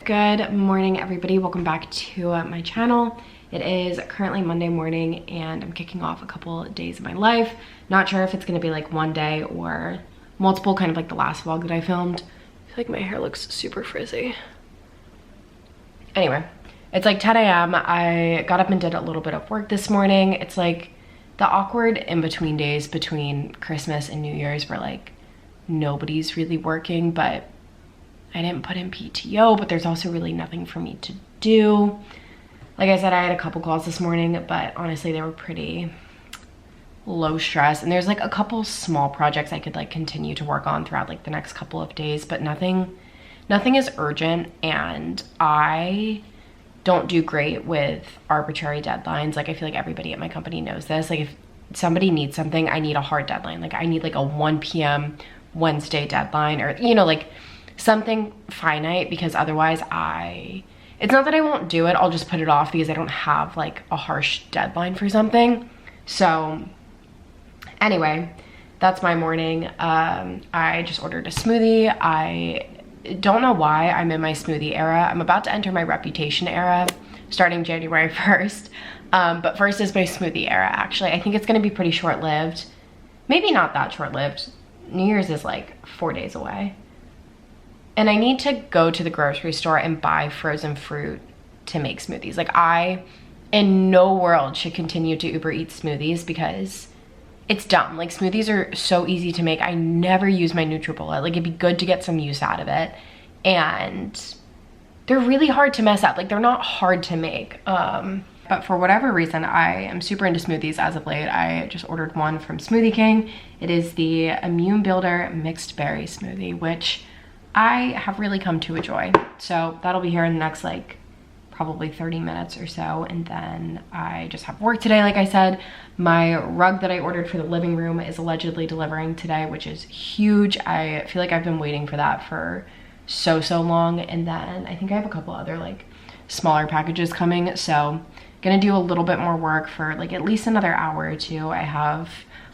Good morning, everybody. Welcome back to my channel. It is currently Monday morning and I'm kicking off a couple days of my life. Not sure if it's gonna be like one day or multiple, kind of like the last vlog that I filmed. I feel like my hair looks super frizzy. Anyway, it's like 10 a.m. I got up and did a little bit of work this morning. It's like the awkward in-between days between Christmas and New Year's where like nobody's really working, but I didn't put in PTO, but there's also really nothing for me to do. Like I said, I had a couple calls this morning, but honestly, they were pretty low stress. And there's like a couple small projects I could like continue to work on throughout like the next couple of days, but nothing is urgent. And I don't do great with arbitrary deadlines. Like I feel like everybody at my company knows this. Like if somebody needs something, I need a hard deadline. Like I need like a 1 p.m. Wednesday deadline, or you know, like something finite, because otherwise it's not that I won't do it, I'll just put it off because I don't have like a harsh deadline for something. So anyway, that's my morning. I just ordered a smoothie. I don't know why I'm in my smoothie era. I'm about to enter my reputation era starting January 1st. But first is my smoothie era, actually. I think it's gonna be pretty short-lived. Maybe not that short-lived. New Year's is like 4 days away. And I need to go to the grocery store and buy frozen fruit to make smoothies. Like I, in no world, should continue to Uber Eats smoothies because it's dumb. Like smoothies are so easy to make. I never use my NutriBullet. Like it'd be good to get some use out of it. And they're really hard to mess up. Like they're not hard to make. But for whatever reason, I am super into smoothies as of late. I just ordered one from Smoothie King. It is the Immune Builder Mixed Berry Smoothie, which I have really come to enjoy. So that'll be here in the next like probably 30 minutes or so. And then I just have work today. Like I said, my rug that I ordered for the living room is allegedly delivering today, which is huge. I feel like I've been waiting for that for so long. And then I think I have a couple other like smaller packages coming. So gonna do a little bit more work for like at least another hour or two. I have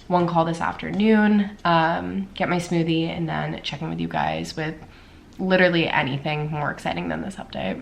one call this afternoon, get my smoothie, and then check in with you guys with literally anything more exciting than this update.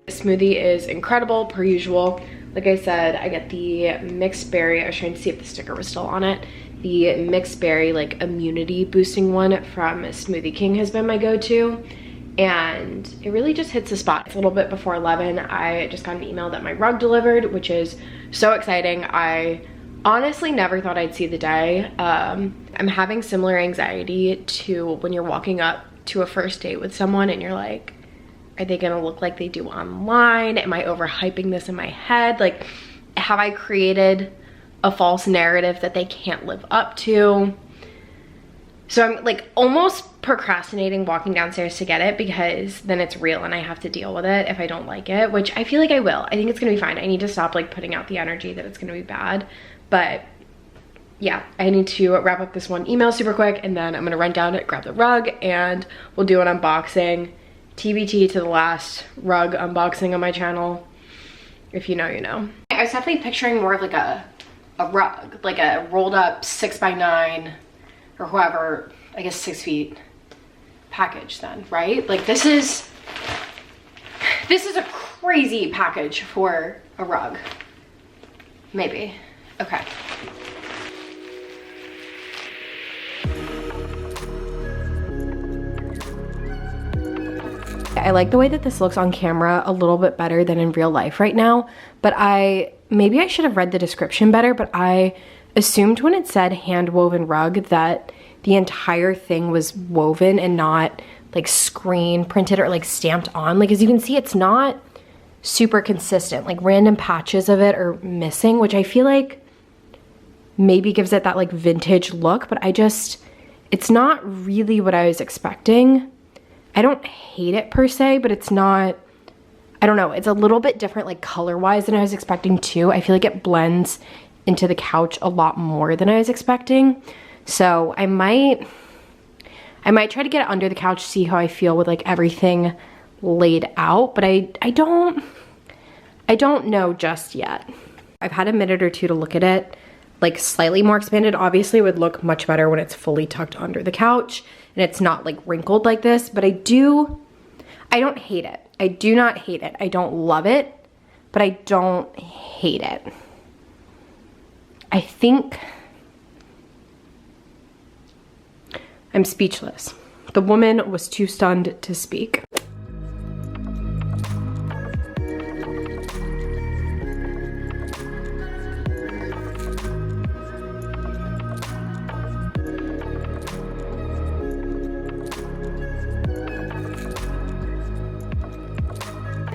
Smoothie is incredible per usual. Like I said, I get the mixed berry. I was trying to see if the sticker was still on it. The mixed berry like immunity boosting one from Smoothie King has been my go-to, and it really just hits the spot. It's a little bit before 11. I just got an email that my rug delivered, which is so exciting. I honestly never thought I'd see the day. I'm having similar anxiety to when you're walking up to a first date with someone and you're like, are they gonna look like they do online? Am I overhyping this in my head? Like, have I created a false narrative that they can't live up to? So I'm like almost procrastinating walking downstairs to get it because then it's real and I have to deal with it if I don't like it, which I feel like I will. I think it's gonna be fine. I need to stop like putting out the energy that it's gonna be bad. But yeah, I need to wrap up this one email super quick and then I'm gonna run down it, grab the rug, and we'll do an unboxing. TBT to the last rug unboxing on my channel. If you know, you know. I was definitely picturing more of like a rug, like a rolled up 6x9 or whoever, I guess 6 feet package then, right? Like this is a crazy package for a rug. Maybe. Okay. I like the way that this looks on camera a little bit better than in real life right now, but maybe I should have read the description better, but I assumed when it said hand woven rug that the entire thing was woven and not like screen printed or like stamped on. Like as you can see, it's not super consistent. Like random patches of it are missing, which I feel like maybe gives it that like vintage look, but it's not really what I was expecting. I don't hate it per se, but it's not, I don't know, it's a little bit different like color-wise than I was expecting too. I feel like it blends into the couch a lot more than I was expecting. So I might try to get it under the couch, see how I feel with like everything laid out, but I don't know just yet. I've had a minute or two to look at it, like slightly more expanded. Obviously it would look much better when it's fully tucked under the couch and it's not like wrinkled like this, but I don't hate it. I do not hate it. I don't love it, but I don't hate it. I think I'm speechless. The woman was too stunned to speak.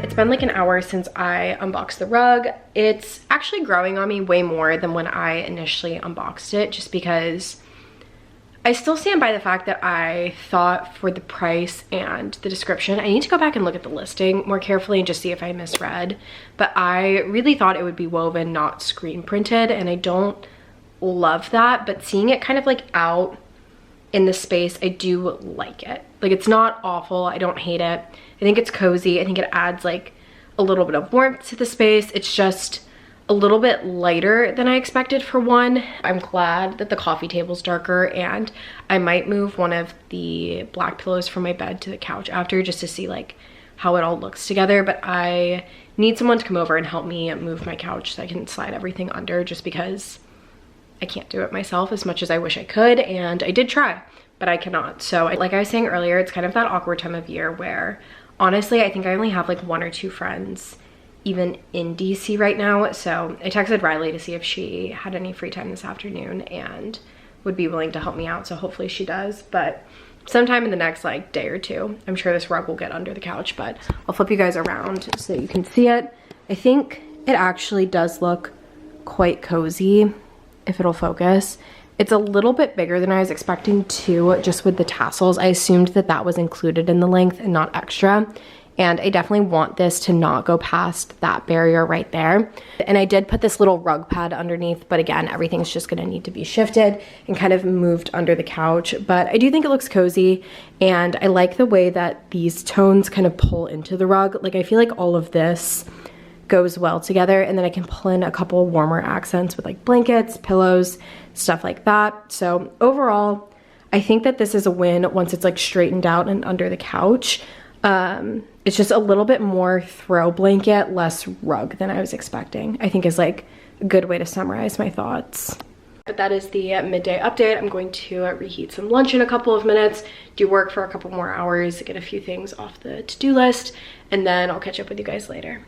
It's been like an hour since I unboxed the rug. It's actually growing on me way more than when I initially unboxed it, just because I still stand by the fact that I thought for the price and the description, I need to go back and look at the listing more carefully and just see if I misread, but I really thought it would be woven, not screen printed, and I don't love that, but seeing it kind of like out in the space, I do like it. Like, it's not awful. I don't hate it. I think it's cozy. I think it adds like a little bit of warmth to the space. It's just a little bit lighter than I expected for one. I'm glad that the coffee table's darker, and I might move one of the black pillows from my bed to the couch after, just to see like how it all looks together. But I need someone to come over and help me move my couch so I can slide everything under, just because I can't do it myself as much as I wish I could, and I did try, but I cannot. So like I was saying earlier, it's kind of that awkward time of year where honestly I think I only have like 1 or 2 friends even in DC right now. So I texted Riley to see if she had any free time this afternoon and would be willing to help me out, so hopefully she does. But sometime in the next like day or two, I'm sure this rug will get under the couch, but I'll flip you guys around so that you can see it. I think it actually does look quite cozy, if it'll focus. It's a little bit bigger than I was expecting too, just with the tassels. I assumed that that was included in the length and not extra. And I definitely want this to not go past that barrier right there. And I did put this little rug pad underneath, but again, everything's just gonna need to be shifted and kind of moved under the couch. But I do think it looks cozy, and I like the way that these tones kind of pull into the rug. Like, I feel like all of this goes well together, and then I can pull in a couple warmer accents with like blankets, pillows, stuff like that. So overall, I think that this is a win once it's like straightened out and under the couch. It's just a little bit more throw blanket, less rug than I was expecting, I think is like a good way to summarize my thoughts. But that is the midday update. I'm going to reheat some lunch in a couple of minutes, do work for a couple more hours, get a few things off the to-do list, and then I'll catch up with you guys later.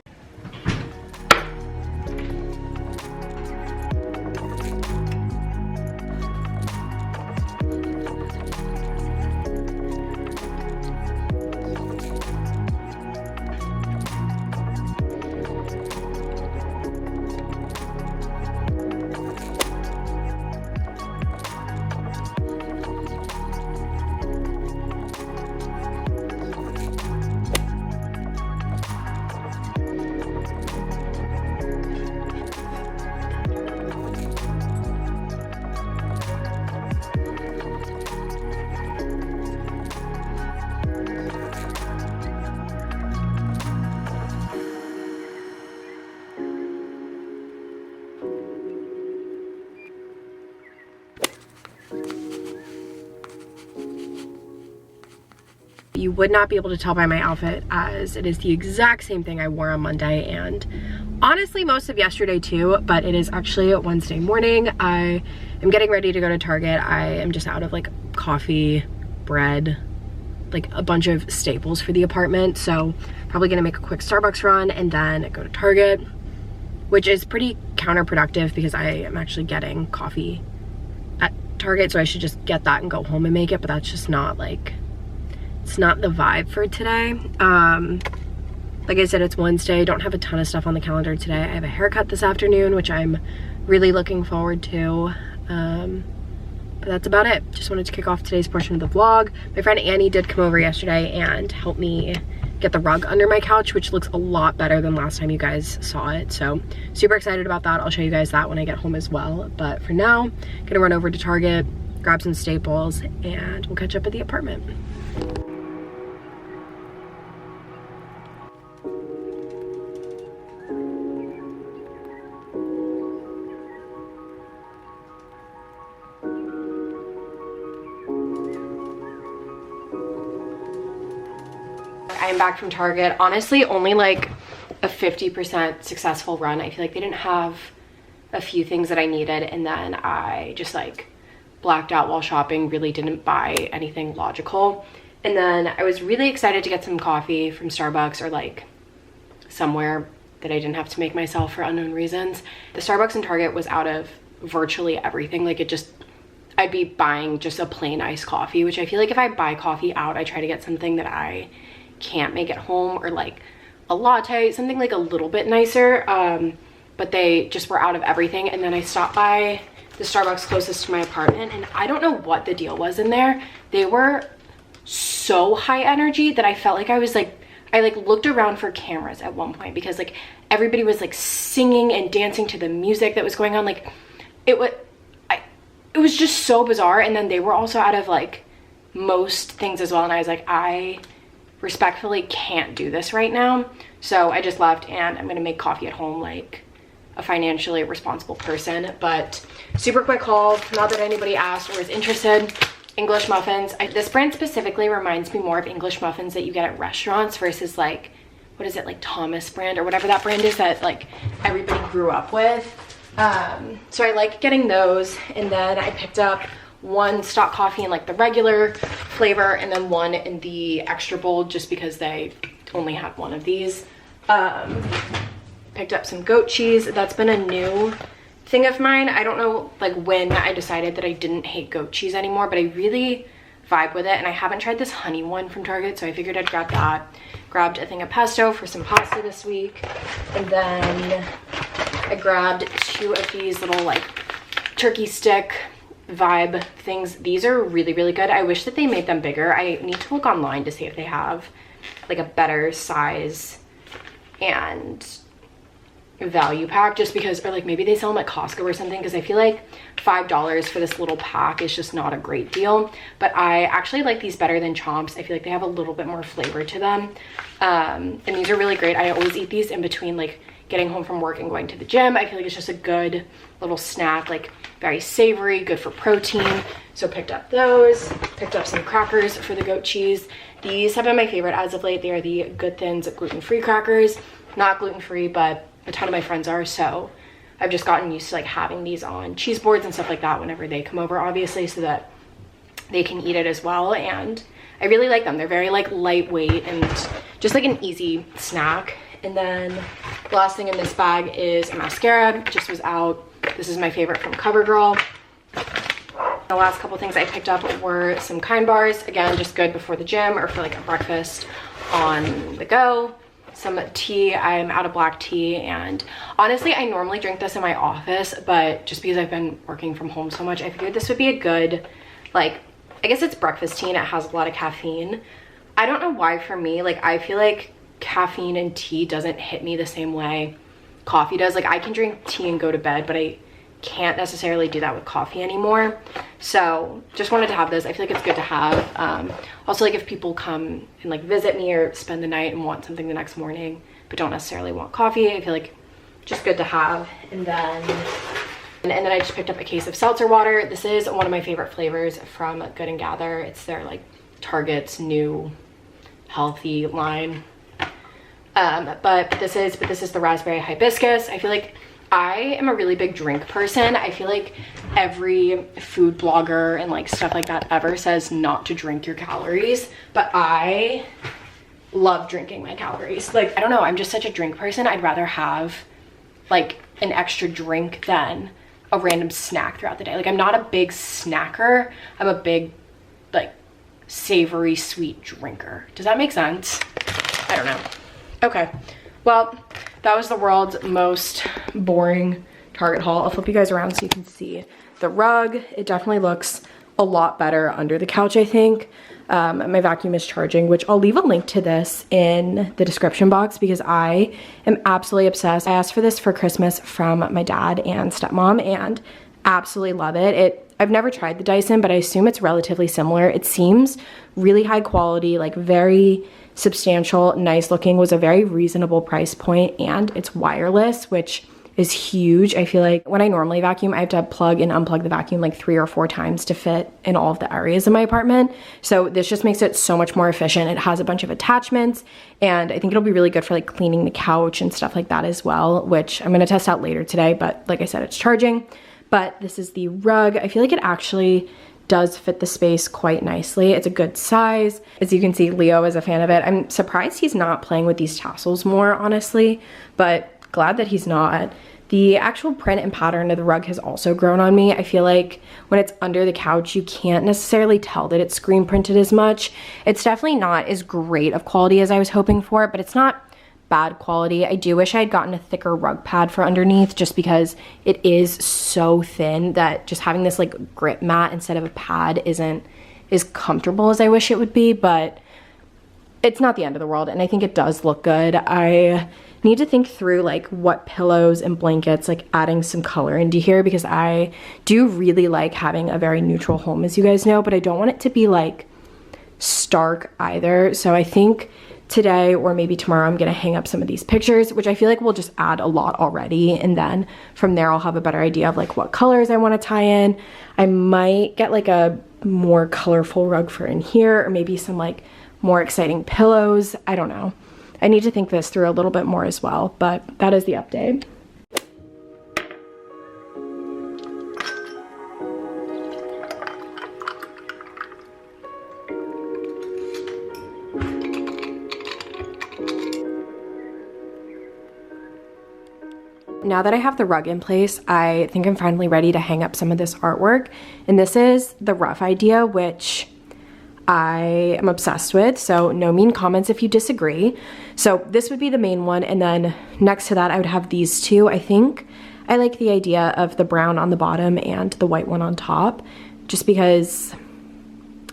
You would not be able to tell by my outfit, as it is the exact same thing I wore on Monday and honestly most of yesterday too, but it is actually Wednesday morning. I am getting ready to go to Target. I am just out of like coffee, bread, like a bunch of staples for the apartment, so probably gonna make a quick Starbucks run and then go to Target, which is pretty counterproductive because I am actually getting coffee at Target, so I should just get that and go home and make it, but that's just not like, it's not the vibe for today. Like I said, it's Wednesday. I don't have a ton of stuff on the calendar today. I have a haircut this afternoon, which I'm really looking forward to. But that's about it. Just wanted to kick off today's portion of the vlog. My friend Annie did come over yesterday and help me get the rug under my couch, which looks a lot better than last time you guys saw it. So super excited about that. I'll show you guys that when I get home as well. But for now, gonna run over to Target, grab some staples, and we'll catch up at the apartment. I'm back from Target. Honestly, only like a 50% successful run. I feel like they didn't have a few things that I needed, and then I just like blacked out while shopping, really didn't buy anything logical. And then I was really excited to get some coffee from Starbucks or like somewhere that I didn't have to make myself for unknown reasons. The Starbucks in Target was out of virtually everything. Like I'd be buying just a plain iced coffee, which I feel like if I buy coffee out, I try to get something that I can't make at home, or like a latte, something like a little bit nicer. But they just were out of everything. And then I stopped by the Starbucks closest to my apartment, and I don't know what the deal was in there. They were so high energy that I felt like I looked around for cameras at one point, because like everybody was like singing and dancing to the music that was going on. Like it was just so bizarre. And then they were also out of like most things as well, and I was like, I respectfully can't do this right now. So I just left, and I'm gonna make coffee at home like a financially responsible person. But super quick haul, not that anybody asked or is interested. English muffins. This brand specifically reminds me more of English muffins that you get at restaurants versus like, what is it, like Thomas brand or whatever that brand is that like everybody grew up with. So I like getting those. And then I picked up one stock coffee in like the regular flavor, and then one in the extra bold, just because they only had one of these. Picked up some goat cheese. That's been a new thing of mine. I don't know like when I decided that I didn't hate goat cheese anymore, but I really vibe with it. And I haven't tried this honey one from Target, so I figured I'd grab that. Grabbed a thing of pesto for some pasta this week, and then I grabbed 2 of these little like turkey stick vibe things. These are really, really good. I wish that they made them bigger. I need to look online to see if they have like a better size and value pack, just because, or like maybe they sell them at Costco or something, because I feel like $5 for this little pack is just not a great deal. But I actually like these better than Chomps. I feel like they have a little bit more flavor to them, and these are really great. I always eat these in between like getting home from work and going to the gym. I feel like it's just a good little snack, like very savory, good for protein. So picked up those, picked up some crackers for the goat cheese. These have been my favorite as of late. They are the Good Thins gluten-free crackers. Not gluten-free, but a ton of my friends are, so I've just gotten used to like having these on cheese boards and stuff like that whenever they come over, obviously, so that they can eat it as well. And I really like them. They're very like lightweight and just like an easy snack. And then the last thing in this bag is a mascara. It just was out. This is my favorite from CoverGirl. The last couple things I picked up were some Kind bars. Again, just good before the gym or for like a breakfast on the go. Some tea. I'm out of black tea, and honestly I normally drink this in my office, but just because I've been working from home so much, I figured this would be a good, like, I guess it's breakfast tea, and it has a lot of caffeine. I don't know why, for me, like, I feel like caffeine and tea doesn't hit me the same way coffee does. Like, I can drink tea and go to bed, but I can't necessarily do that with coffee anymore. So just wanted to have this. I feel like it's good to have. Also, like, if people come and like visit me or spend the night and want something the next morning but don't necessarily want coffee, I feel like just good to have. And then I just picked up a case of seltzer water. This is one of my favorite flavors from Good and Gather. It's their like Target's new healthy line. But this is the raspberry hibiscus. I feel like I am a really big drink person. I feel like every food blogger and like stuff like that ever says not to drink your calories, but I love drinking my calories. Like, I don't know, I'm just such a drink person. I'd rather have like an extra drink than a random snack throughout the day. Like, I'm not a big snacker. I'm a big like savory sweet drinker. Does that make sense? I don't know. Okay, well, that was the world's most boring Target haul. I'll flip you guys around so you can see the rug. It definitely looks a lot better under the couch, I think. My vacuum is charging, which I'll leave a link to this in the description box because I am absolutely obsessed. I asked for this for Christmas from my dad and stepmom and absolutely love it. I've never tried the Dyson, but I assume it's relatively similar. It seems really high quality, like very substantial, nice looking, was a very reasonable price point, and it's wireless, which is huge. I feel like when I normally vacuum, I have to plug and unplug the vacuum like 3 or 4 times to fit in all of the areas of my apartment. So this just makes it so much more efficient. It has a bunch of attachments, and I think it'll be really good for like cleaning the couch and stuff like that as well, which I'm gonna test out later today, but like I said, it's charging. But this is the rug. I feel like it actually does fit the space quite nicely. It's a good size. As you can see, Leo is a fan of it. I'm surprised he's not playing with these tassels more, honestly, but glad that he's not. The actual print and pattern of the rug has also grown on me. I feel like when it's under the couch, you can't necessarily tell that it's screen printed as much. It's definitely not as great of quality as I was hoping for, but it's not bad quality. I do wish I had gotten a thicker rug pad for underneath just because it is so thin that just having this like grip mat instead of a pad isn't as comfortable as I wish it would be, but it's not the end of the world, and I think it does look good. I need to think through like what pillows and blankets, like adding some color into here, because I do really like having a very neutral home, as you guys know, but I don't want it to be like stark either. So I think today or maybe tomorrow I'm gonna hang up some of these pictures, which I feel like will just add a lot already, and then from there I'll have a better idea of like what colors I want to tie in. I might get like a more colorful rug for in here, or maybe some like more exciting pillows. I don't know. I need to think this through a little bit more as well, but that is the update. Now that I have the rug in place, I think I'm finally ready to hang up some of this artwork. And this is the rough idea, which I am obsessed with, so no mean comments if you disagree. So this would be the main one, and then next to that I would have these two. I think I like the idea of the brown on the bottom and the white one on top, just because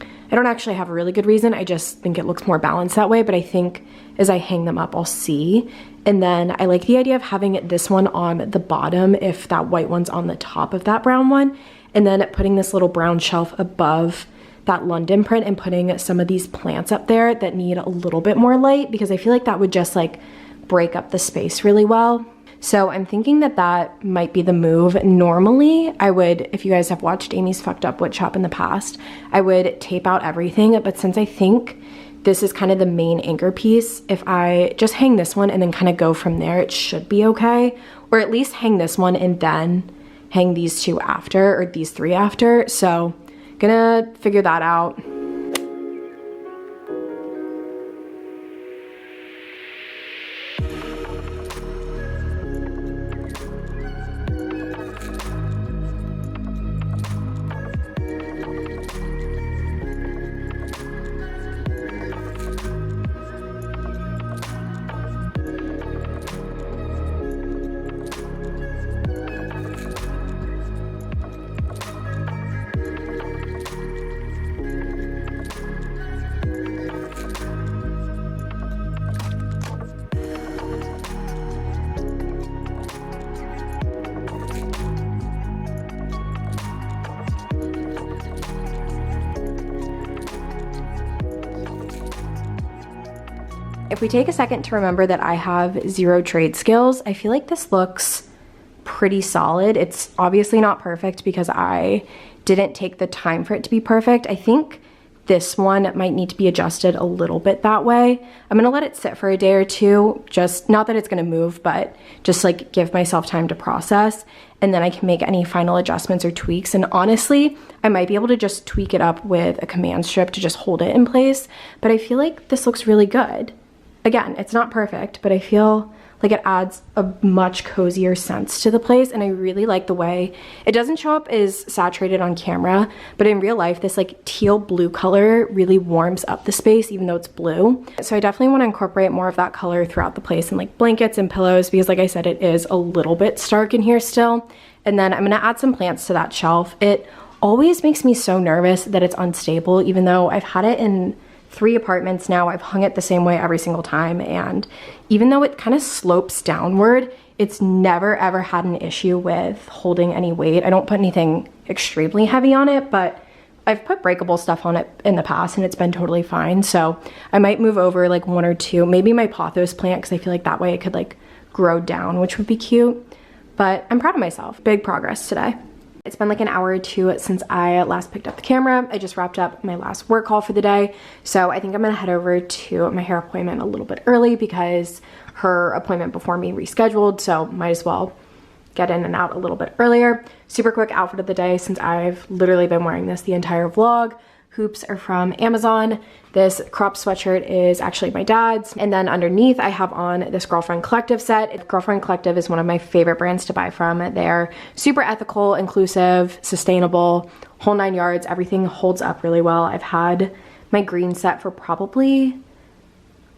I don't actually have a really good reason. I just think it looks more balanced that way, but I think as I hang them up, I'll see. And then I like the idea of having this one on the bottom if that white one's on the top of that brown one, and then putting this little brown shelf above that London print and putting some of these plants up there that need a little bit more light, because I feel like that would just like break up the space really well. So I'm thinking that that might be the move. Normally I would, if you guys have watched Amy's Fucked Up Wood Shop in the past, I would tape out everything, but since I think this is kind of the main anchor piece, if I just hang this one and then kind of go from there, it should be okay. Or at least hang this one and then hang these two after, or these three after. So gonna figure that out. If we take a second to remember that I have 0 trade skills, I feel like this looks pretty solid. It's obviously not perfect because I didn't take the time for it to be perfect. I think this one might need to be adjusted a little bit that way. I'm gonna let it sit for a day or two, just not that it's gonna move, but just like give myself time to process, and then I can make any final adjustments or tweaks. And honestly, I might be able to just tweak it up with a command strip to just hold it in place, but I feel like this looks really good. Again, it's not perfect, but I feel like it adds a much cozier sense to the place, and I really like the way it doesn't show up as saturated on camera, but in real life this like teal blue color really warms up the space even though it's blue. So I definitely want to incorporate more of that color throughout the place, and like blankets and pillows, because like I said, it is a little bit stark in here still. And then I'm going to add some plants to that shelf. It always makes me so nervous that it's unstable, even though I've had it in 3 apartments now. I've hung it the same way every single time, and even though it kind of slopes downward, it's never ever had an issue with holding any weight. I don't put anything extremely heavy on it, but I've put breakable stuff on it in the past and it's been totally fine. So I might move over like 1 or 2, maybe my pothos plant, because I feel like that way it could like grow down, which would be cute. But I'm proud of myself. Big progress today. It's been like an hour or 2 since I last picked up the camera. I just wrapped up my last work call for the day. So I think I'm gonna head over to my hair appointment a little bit early because her appointment before me rescheduled. So might as well get in and out a little bit earlier. Super quick outfit of the day since I've literally been wearing this the entire vlog. Hoops are from Amazon. This crop sweatshirt is actually my dad's. And then underneath I have on this Girlfriend Collective set. Girlfriend Collective is one of my favorite brands to buy from. They're super ethical, inclusive, sustainable, whole 9 yards. Everything holds up really well. I've had my green set for probably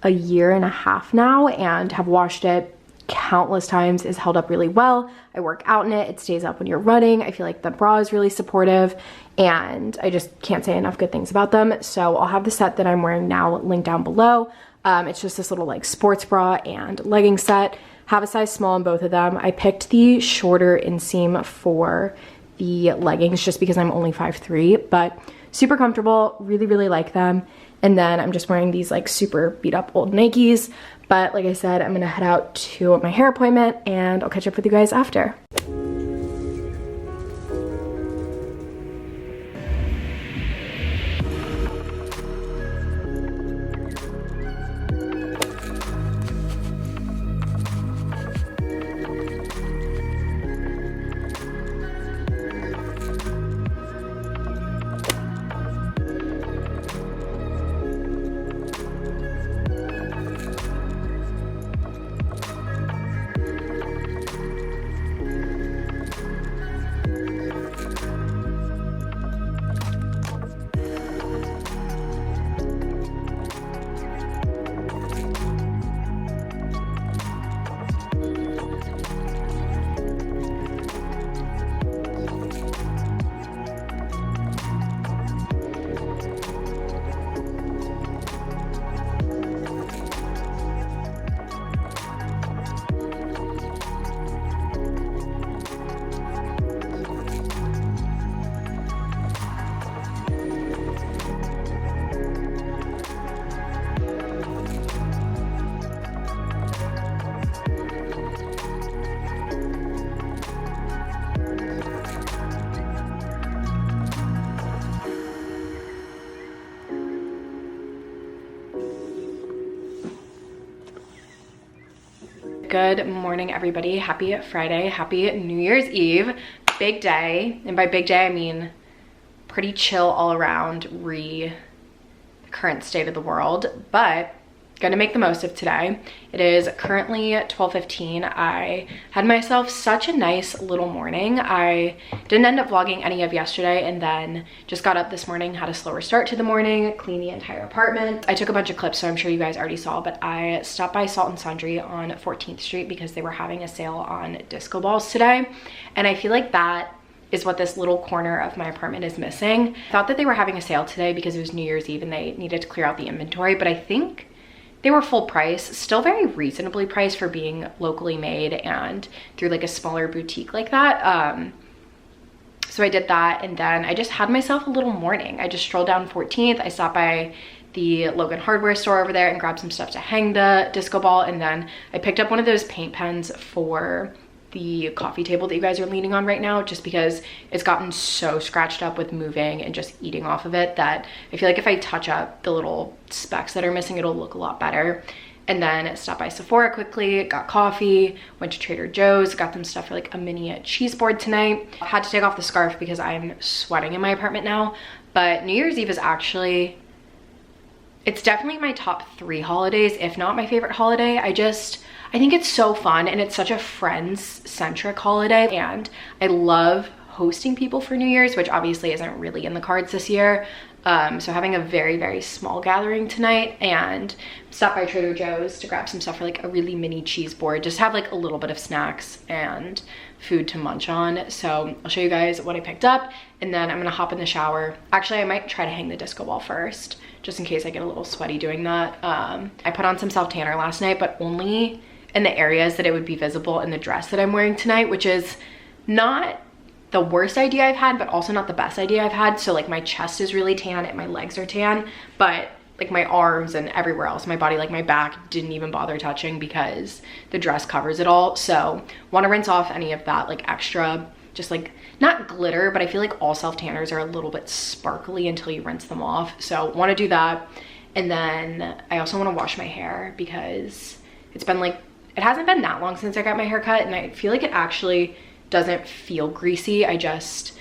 a 1.5 years now and have washed it countless times. Is held up really well. I work out in it. It stays up when you're running. I feel like the bra is really supportive and I just can't say enough good things about them. So I'll have the set that I'm wearing now linked down below. It's just this little like sports bra and legging set. Have a size small in both of them. I picked the shorter inseam for the leggings just because I'm only 5'3", but super comfortable. Really, really like them. And then I'm just wearing these like super beat up old Nikes. But like I said, I'm gonna head out to my hair appointment and I'll catch up with you guys after. Good morning, everybody. Happy Friday. Happy New Year's Eve. Big day. And by big day, I mean pretty chill all around the current state of the world, but gonna make the most of today. It is currently 12:15. I had myself such a nice little morning. I didn't end up vlogging any of yesterday and then just got up this morning, had a slower start to the morning, cleaned the entire apartment. I took a bunch of clips, so I'm sure you guys already saw, but I stopped by Salt and Sundry on 14th Street because they were having a sale on disco balls today. And I feel like that is what this little corner of my apartment is missing. I thought that they were having a sale today because it was New Year's Eve and they needed to clear out the inventory, but I think they were full price, still very reasonably priced for being locally made and through like a smaller boutique like that. So I did that and then I just had myself a little morning. I just strolled down 14th. I stopped by the Logan hardware store over there and grabbed some stuff to hang the disco ball, and then I picked up one of those paint pens for the coffee table that you guys are leaning on right now, just because it's gotten so scratched up with moving and just eating off of it that I feel like if I touch up the little specks that are missing, it'll look a lot better. And then stopped by Sephora quickly, got coffee, went to Trader Joe's, got them stuff for like a mini cheese board tonight. Had to take off the scarf because I'm sweating in my apartment now. But New Year's Eve is actually, it's definitely my top 3 holidays, if not my favorite holiday. I think it's so fun and it's such a friends-centric holiday, and I love hosting people for New Year's, which obviously isn't really in the cards this year. So having a very, very small gathering tonight, and stopped by Trader Joe's to grab some stuff for like a really mini cheese board, just have like a little bit of snacks and food to munch on. So I'll show you guys what I picked up, and then I'm gonna hop in the shower. Actually, I might try to hang the disco ball first, just in case I get a little sweaty doing that. I put on some self tanner last night, but only in the areas that it would be visible in the dress that I'm wearing tonight, which is not the worst idea I've had, but also not the best idea I've had. So like my chest is really tan and my legs are tan, but like my arms and everywhere else, my body, like my back, didn't even bother touching because the dress covers it all. So want to rinse off any of that like extra, just like not glitter, but I feel like all self tanners are a little bit sparkly until you rinse them off. So want to do that. And then I also want to wash my hair because it's been like, it hasn't been that long since I got my hair cut, and I feel like it actually doesn't feel greasy. I just,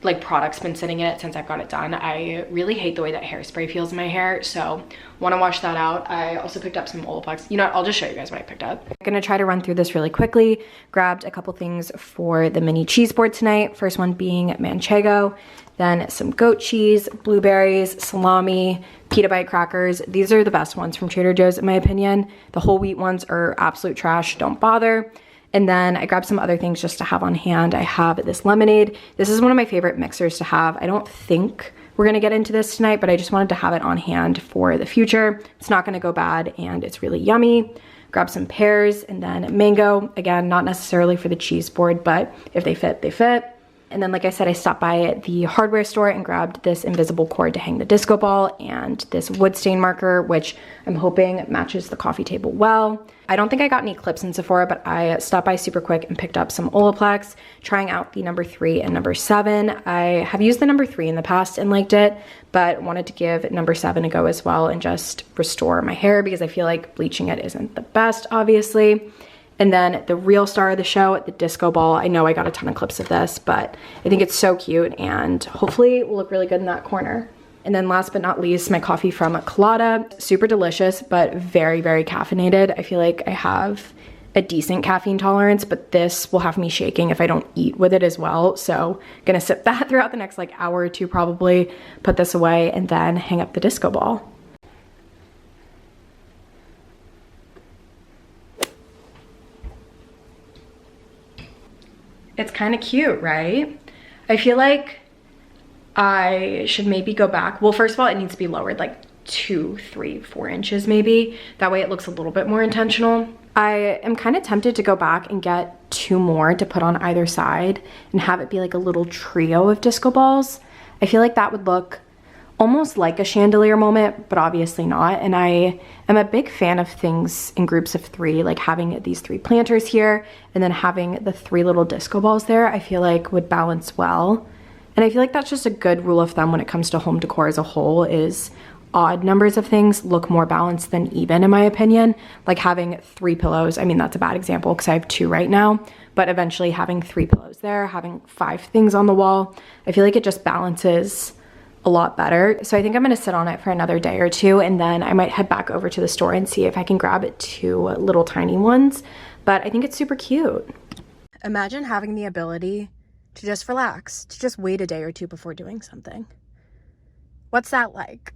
like, product's been sitting in it since I've got it done. I really hate the way that hairspray feels in my hair, so want to wash that out. I also picked up some Olaplex. You know what, I'll just show you guys what I picked up. I'm gonna try to run through this really quickly. Grabbed a couple things for the mini cheese board tonight. First one being manchego, then some goat cheese, blueberries, salami, pita bite crackers. These are the best ones from Trader Joe's in my opinion. The whole wheat ones are absolute trash, don't bother. And then I grabbed some other things just to have on hand. I have this lemonade. This is one of my favorite mixers to have. I don't think we're gonna get into this tonight, but I just wanted to have it on hand for the future. It's not gonna go bad, and it's really yummy. Grab some pears, and then mango. Again, not necessarily for the cheese board, but if they fit, they fit. And then, like I said, I stopped by the hardware store and grabbed this invisible cord to hang the disco ball and this wood stain marker, which I'm hoping matches the coffee table well. I don't think I got any clips in Sephora, but I stopped by super quick and picked up some Olaplex, trying out the number 3 and number 7. I have used the number 3 in the past and liked it, but wanted to give number 7 a go as well and just restore my hair because I feel like bleaching it isn't the best, obviously. And then the real star of the show, the disco ball. I know I got a ton of clips of this, but I think it's so cute and hopefully it will look really good in that corner. And then last but not least, my coffee from Colada. Super delicious, but very, very caffeinated. I feel like I have a decent caffeine tolerance, but this will have me shaking if I don't eat with it as well. So gonna sip that throughout the next like hour or two probably, put this away, and then hang up the disco ball. It's kind of cute, right? I feel like I should maybe go back. Well, first of all, it needs to be lowered like 2, 3, 4 inches maybe. That way it looks a little bit more intentional. I am kind of tempted to go back and get 2 more to put on either side and have it be like a little trio of disco balls. I feel like that would look almost like a chandelier moment, but obviously not. And I am a big fan of things in groups of 3, like having these 3 planters here and then having the 3 little disco balls there, I feel like would balance well. And I feel like that's just a good rule of thumb when it comes to home decor as a whole, is odd numbers of things look more balanced than even, in my opinion. Like having 3 pillows, I mean, that's a bad example because I have 2 right now, but eventually having 3 pillows there, having 5 things on the wall, I feel like it just balances a lot better. So I think I'm gonna sit on it for another day or 2, and then I might head back over to the store and see if I can grab 2 little tiny ones. But I think it's super cute. Imagine having the ability to just relax, to just wait a day or 2 before doing something. What's that like?